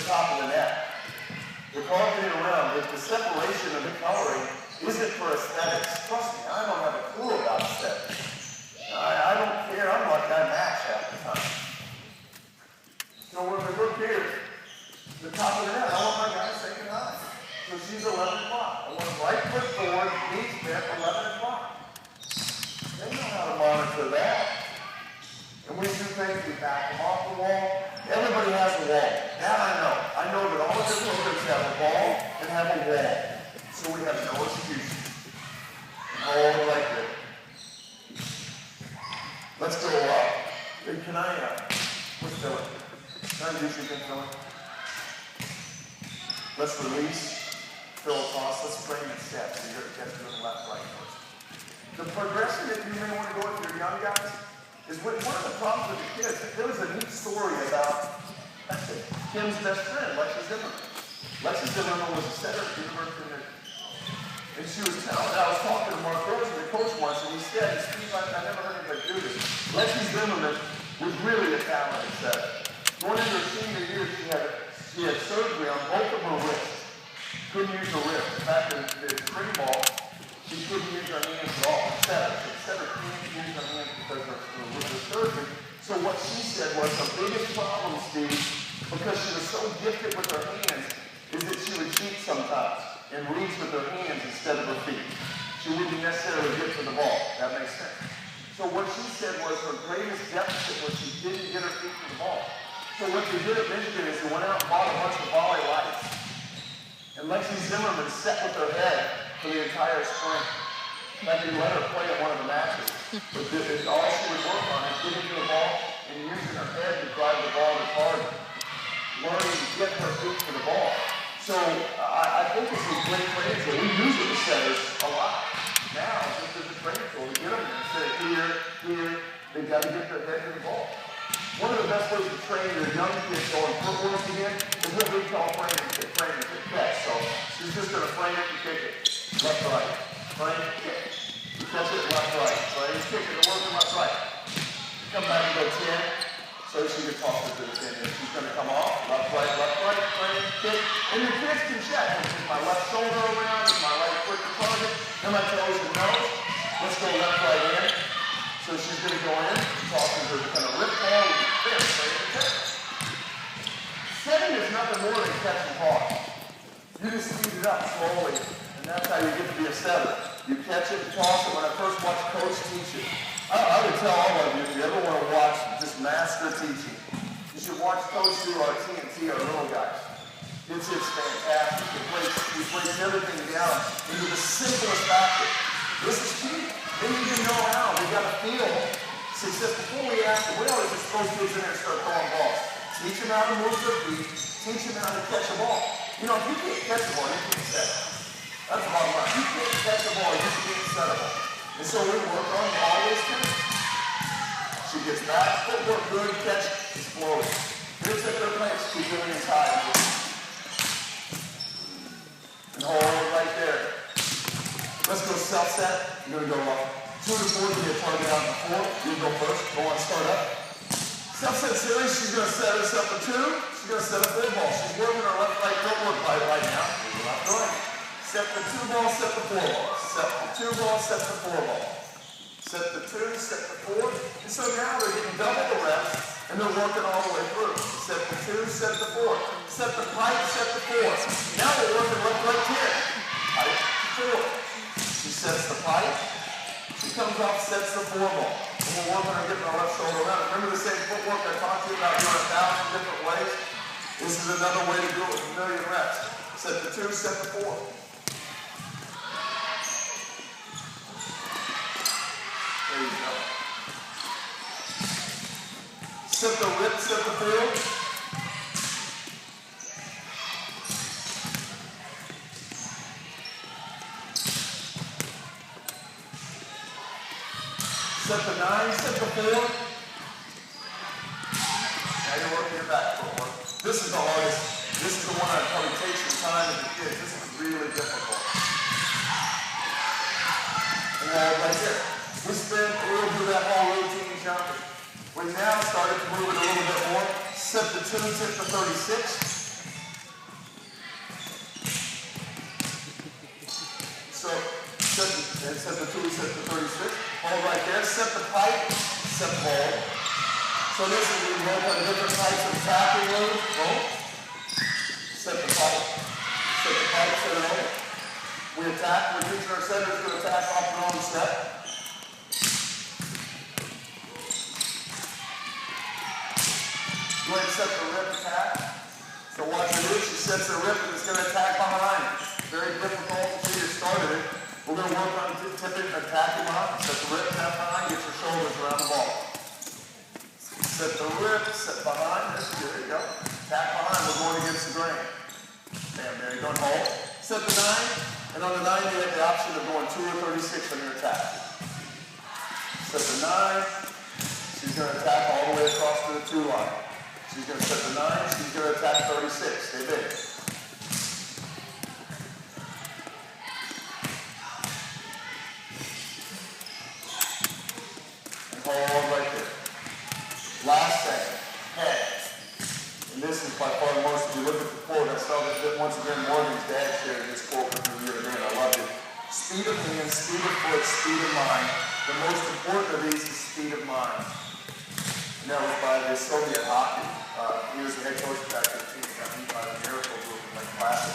top of the net. We're carpeting around, but the separation of the coloring isn't for aesthetics. Trust me, I don't have a clue about aesthetics. I don't care. I'm like I match half the time. So when we look here, the top of the net, I want my guy to say goodnight. So she's 11 o'clock. I want right foot forward, knees bent, 11 o'clock. They know how to monitor that. And we do things, we back them off the wall. Everybody has a wall. That I know. I know that all of the programs have a ball and have a wall. So we have no excuse. All like that. Let's go up. Hey, can I, what's Philip? Can I do something, Philip? Let's release. Fill toss. Let's frame and step. So you're going to do left, right first. The progression that you may want to go with your young guys is one of the problems with the kids. There was a neat story about Kim's best friend, Lexi Zimmerman. Lexi Zimmerman was a setter at the University of Michigan. And she was telling, I was talking to Mark Rosen, the coach once, and he said, Steve, I never heard anybody do this. Lexi Zimmerman was really a talented setter. Going into her senior year, she had surgery on both of her wrists. Couldn't use her wrist. In fact, in the spring ball, she couldn't use her hands at all. Instead of can't use her hands because of her surgery. So what she said was the biggest problem, Steve, because she was so gifted with her hands, is that she would cheat sometimes and reach with her hands instead of her feet. She wouldn't necessarily get to the ball. That makes sense. So what she said was her greatest deficit was she didn't get her feet to the ball. So what they did at Michigan is they went out and bought a bunch of volley lights. And Lexi Zimmerman sat with her head for the entire spring. Like they let her play at one of the matches. But all she would work on is getting to the ball and using her head to drive the ball to target. Learning to get her feet to the ball. So I think this is great training tool. We use it with setters a lot. Now, just as a training tool, we get them and say, here, they've got to get their head to the ball. One of the best ways to train your young kids going footwork again is what we call frame and kick, catch. So she's just going to frame it and kick it. Left, right. Frame, kick. You catch it, left, right. Frame, kick it, it works left, right. Come back and go 10. So she can toss it to the 10. She's going to come off, left, right, frame, kick. And your kids can check. Is my left shoulder around? Is my right foot the target? Am I toes and nose? Let's go left, right in. So she's going to go in, tossing her kind of rip ball, frame and kick. Setting is nothing more than catching hard. You just speed it up slowly, and that's how you get to be a setter. You catch it and toss it. When I first watched Coach teach it, I would tell all of you, if you ever want to watch just master teaching, you should watch Coach do our TNT, our little guys. It's fantastic. He breaks everything down into the simplest factor. This is key. They need to know how. They got to feel success. Before we ask them, we always just throw kids in there and start throwing balls. Teach them how to move their feet. Teach them how to catch a ball. You know, if you can't catch a ball, you can't set it. That's the bottom line. You can't catch a ball, you can't set a ball. And so we work on all those things. She gets back, footwork good, catch, explode. Here's at their place, keep doing this high. And hold right there. Let's go self-set. You're going to go up 2 to 4 to get a target out of the 4. You go first. Go on, start up. Self-set series, she's going to set herself a 2. She's going to set a 4 ball. She's working her left-right footwork right now. Left, right. Set the 2 ball, set the 4 ball. Set the 2 ball, set the 4 ball. Set the 2, set the 4. And so now they're getting double the reps, and they're working all the way through. Set the 2, set the 4. Set the pipe, set the 4. Now they're working left, right, 10. Pipe, 4. She sets the pipe. She comes off, sets the 4 ball. And we're working on getting our left shoulder around. Remember the same footwork I talked to you about doing 1,000 different ways? This is another way to do it with a million reps. Set the 2, set the 4. There you go. Set the rip, set the 4. Set the 9, set the 4. Now you're working your back footwork. This is the hardest. This is the one that probably takes some time as a kid. This is really difficult. And right there. We spin, we'll do that whole routine jumping. We now started to move it a little bit more. Set the 2, set the 36. tight, step hold. So this is we work on different types of tapping moves. Boom. Step the pipe. Step the pipe, set it over. We attack, we're using our centers to attack off the wrong step. Go ahead and set the rip attack. So watch her do, she sets the rip and it's going to attack behind. Very difficult until you started it. We're going to work on tipping and attacking behind. Set the rip, tap behind, get your shoulders around the ball. Set the rip, set behind, there you go. Tap behind, we're going against the grain. Bam, there you go, and hold. Set the 9, and on the 9 you have the option of going 2 or 36 on your attack. Set the 9, she's going to attack all the way across to the 2 line. She's going to set the 9, she's going to attack 36, stay big. And hold right there. Last second, head. And this is by far the most, if you look at the quote, I saw that once again Morgan's dad shared this quote with me the other day, and I loved it. Speed of hand, speed of foot, speed of mind. The most important of these is speed of mind. And that was by the Soviet hockey. He was the head coach back in the team, got beat by the Miracle Group in Lake Placid.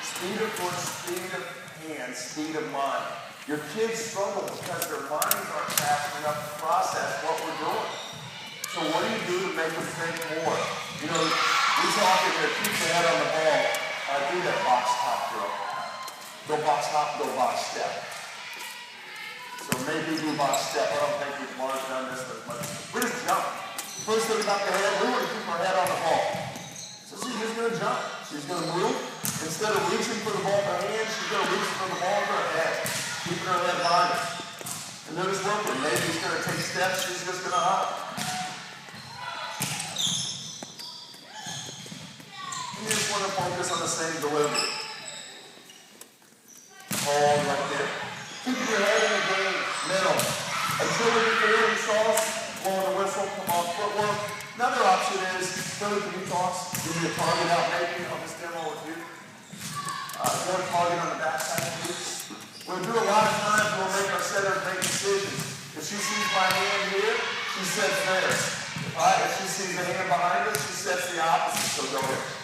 Speed of foot, speed of hand, speed of mind. Your kids struggle because their minds aren't fast enough to process what we're doing. So what do you do to make them think more? You know, we talk in there, keep your head on the ball. Do that box hop drill. Go box hop, go box step. So maybe do box step. I don't think we've marked done this as much. We just jump. First thing about the head, we want to keep our head on the ball. So she's just going to jump. She's going to move. Instead of reaching for the ball with her hand, she's going to reach for the ball with her head. Keeping her head behind her. And notice working. Maybe she's going to take steps, she's just going to hop. You just want to focus on the same delivery. Hold right there. Keep your head in the game, middle. Until we get the early sauce, blowing the whistle, come on, footwork. Another option is, Philly, can you toss? Give me a target out making on this demo with you. Go to target on the backside of you. We'll do a lot of times, we'll make our setters make decisions. If she sees my hand here, she sets there. If she sees the hand behind her, she sets the opposite, so go ahead.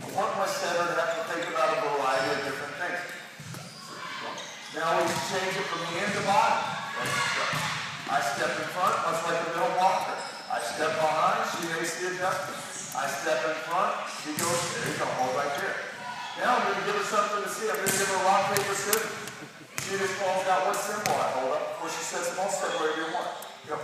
I want my setter to have to think about a variety of different things. Now we can change it from hand to body. I step in front, much like a middle blocker. I step behind, she makes the adjustment. I step in front, she goes, there you go, hold right there. Now I'm going to give her something to see. I'm going to give her rock, paper, scissors. She just calls out what symbol I hold up. Before she sets them all, step wherever you want. Go.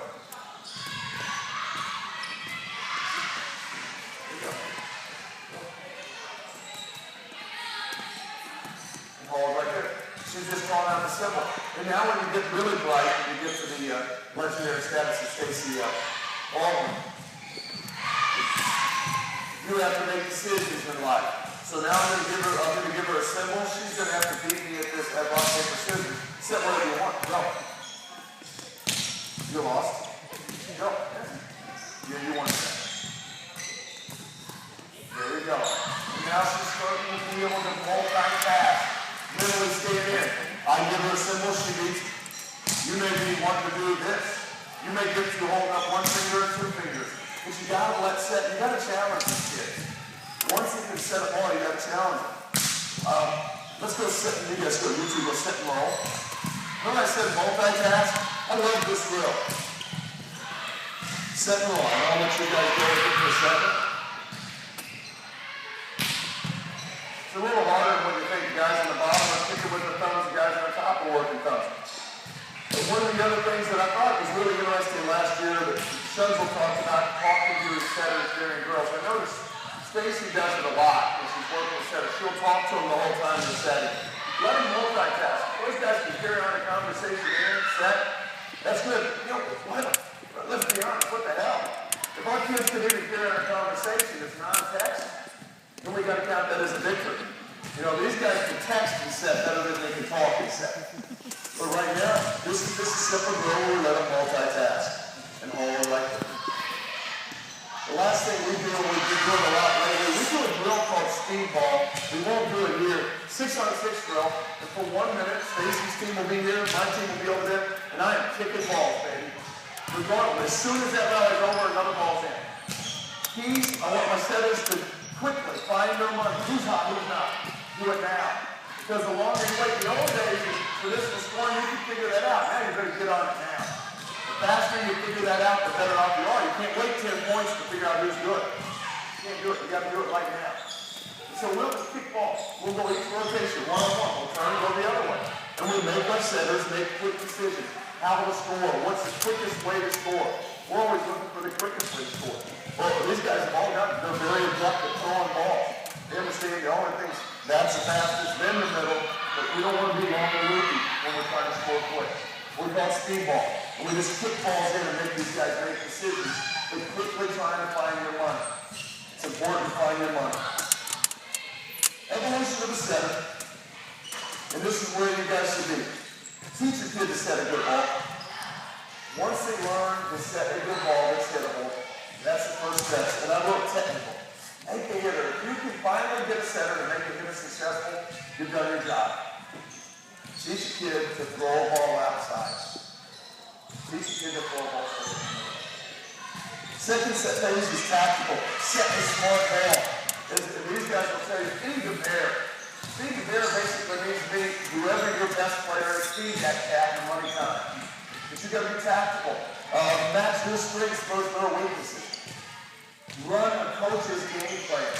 Hold right there. She's just calling out the symbol. And now when you get really bright, you get to the legendary status of Stacey Baldwin, you have to make decisions in life. So now I'm going to give her a symbol. She's going to have to beat me at this at rock, paper, scissors. Set whatever you want. Go. You lost. Go. Yeah, you want that. There we go. And now she's starting to be able to multitask. Literally stand in. I give her a symbol, she beats me. You may be wanting to do this. You may get you holding up one finger or two fingers. But you gotta you gotta challenge these kids. Once you can set a ball, you gotta challenge them. Let's go sit and you guys go YouTube, go sit and roll. Remember I said multitask? I love this drill. Set and roll. I'll let you guys go with it for a second. It's a little harder than what you think. The guys on the bottom are kicking with their thumbs, the guys on the top are working thumbs. But one of the other things that I thought was really interesting last year that Shunzel talked about talking to his setters during drills. I noticed Stacey does it a lot when she's working with setters. She'll talk to them the whole time they're setting. Let them multitask. Those guys can carry on a conversation in, set. That's good. You know, let's be honest, what the hell? If our kids can even carry on a conversation that's non-text, then we got to count that as a victory. You know, these guys can text and set better than they can talk and set. But right now, this is simple drill where we let them multitask and hold like that. The last thing we do, and we've been doing a lot lately, we do a drill called speed ball. We won't do it here. 6 6-on-6 drill, and for 1 minute, Stacy's team will be here, my team will be over there, and I am kicking balls, baby. Regardless, as soon as that rally's over, another ball's in. I want my setters to quickly find their money. Who's hot, who's not? Do it now. Because the longer you wait, the old days, traditional scoring, you can figure that out. Now you better get on it now. The faster you figure that out, the better off you are. You can't wait 10 points to figure out who's good. You can't do it. You got to do it right now. So we'll just kick balls. We'll go each rotation, one-on-one. We'll turn and go the other way. And we make our setters make quick decisions. How to score. What's the quickest way to score? We're always looking for the quickest way to score. Well, these guys have all got, they're very adept at throwing balls. They understand the only things, that's the fastest, then the middle, but we don't want to be long and loopy when we're trying to score quick. We're called speed ball. And we just kick balls in and make these guys make decisions. They're quickly trying to find your money. It's important to find your money. Evolution of the setter. And this is where you guys should be. Teach your kid to set a good ball. Once they learn to set a good ball that's hittable, that's the first step. And I wrote technical. Make a hitter. If you can finally get a setter to make a hitter successful, you've done your job. Teach your kid to throw a ball outside. Teach your kid to throw a ball outside. Second phase is tactical. Set a smart ball. These guys will tell you, feed the bear. Feed the bear basically means be whoever your best player is, feed that cat in money time. But you got to be tactical. Match their strengths versus their weaknesses. Run a coach's game plan.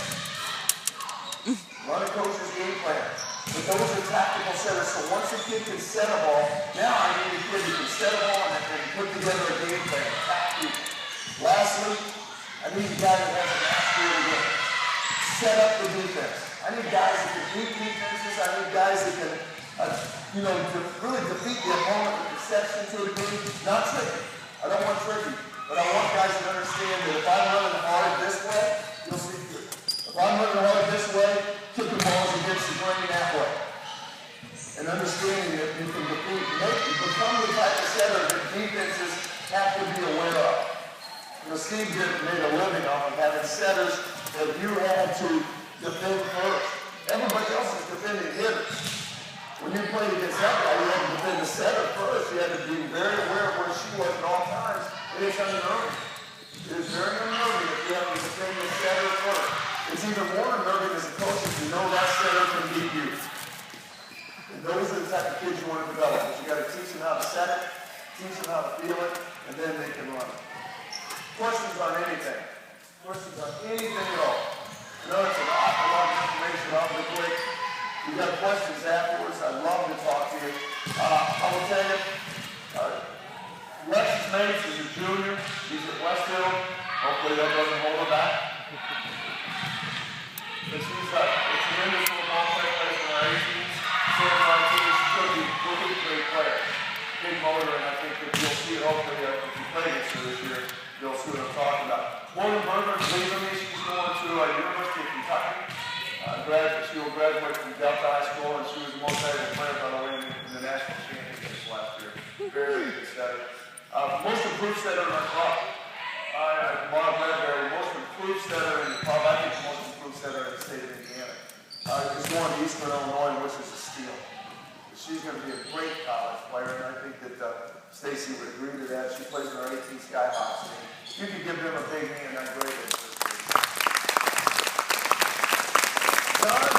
Run a coach's game plan. But those are tactical setters. So once a kid can set a ball, now I need a kid who can set a ball and put together a game plan. Lastly, I need a guy that has a mastery of the game. Set up the defense. I need guys that can beat defenses. I need guys that can, really defeat the opponent with deception to the game. Not tricky. I don't want tricky. But I want guys that understand that if I'm running hard this way, you'll see through. If I'm running hard this way, kicking balls against the grain that way. And understanding that you can become the type of setter that defenses have to be aware of. Steve made a living off of having setters that you had to defend first. Everybody else is defending hitters. When you played against that guy, you had to defend the setter first. You had to be very aware of where she was at all times. It is unnerving. It is very unnerving if you have to defend the setter first. It's even more unnerving as a coach if you know that setter can beat you. And those are the type of kids you want to develop. But you got to teach them how to set it, teach them how to feel it, and then they can run it. Questions on anything? Questions on anything at all? I know it's an awful lot of information awfully quick. If you got questions afterwards, I'd love to talk to you. I will tell you, Alexis Mates is a junior. He's at Westfield. Hopefully that doesn't hold her back. But she's a tremendous football player, plays in our 18s. So in our team, she's going to be a really great player. Big motor, and I think that you'll see it hopefully if you play against her this year. You'll see what I'm talking about. Morgan Berger's leaving me. She's going to University of Kentucky. She will graduate from Delta High School, and she was the most valuable player, by the way, in the national championships last year. Very, very good setter. Most improved setter in our club. Mark Ledbery, most improved setter in the club. I think the most improved setter in the state of Indiana. Is going to Eastern Illinois, which is a steal. She's going to be a great college player, and I think that Stacy would agree to that. She plays in our 18 Skyhawks team. You could give them a big hand, I'm great. John